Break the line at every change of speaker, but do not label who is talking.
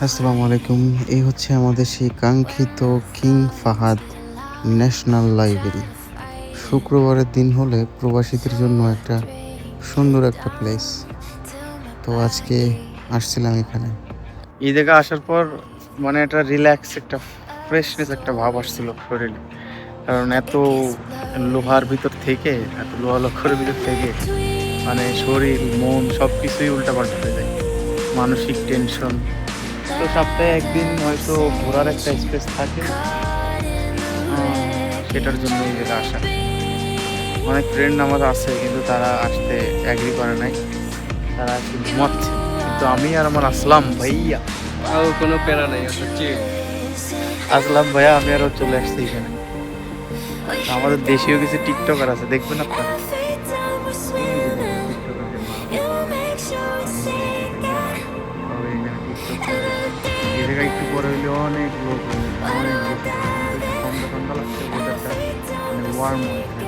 আসসালামু আলাইকুম। এই হচ্ছে আমাদের সেই কাঙ্ক্ষিত কিং ফাহাদ ন্যাশনাল লাইব্রেরি। শুক্রবারের দিন হলে প্রবাসীদের জন্য একটা সুন্দর একটা প্লেস। তো আজকে আসছিলাম এখানে। এই জায়গায় আসার পর মানে একটা রিল্যাক্স, একটা ফ্রেশনেস একটা ভাব আসছিল শরীরে। কারণ এত লোহার ভিতর থেকে, এত লোহা লক্করের ভিতর থেকে মানে শরীর, মন সবকিছুই উল্টাপাল্টা হয়ে যায়। মানসিক টেনশন। তো সপ্তাহে একদিন হয়তো ঘোরার একটা স্পেস থাকে, সেটার জন্য এই জায়গায় আসা। অনেক ফ্রেন্ড আমার আছে কিন্তু তারা আসতে অ্যাগ্রি করে নাই, তারা একটু ঘুমাচ্ছে। কিন্তু আমি আর আমার আসলাম ভাইয়া,
কোনো প্যারা নাই, আচ্ছা চিল।
আসলাম ভাইয়া, আমি আরও চলে আসছি এখানে। আমাদের দেশীয় কিছু টিকটকার আছে, দেখবেন আপনারা। এই যে দেখেন টিকটকারদের মার্কেট, সবাই এখানে টিকটক করে। এই জায়গায় একটু পরে হইলে অনেক লোক হইবে, অনেক বেশি লোক। এখন তো একটু ঠান্ডা ঠান্ডা লাগছে, ওয়েদারটা মানে ওয়ার্ম হয়েছে।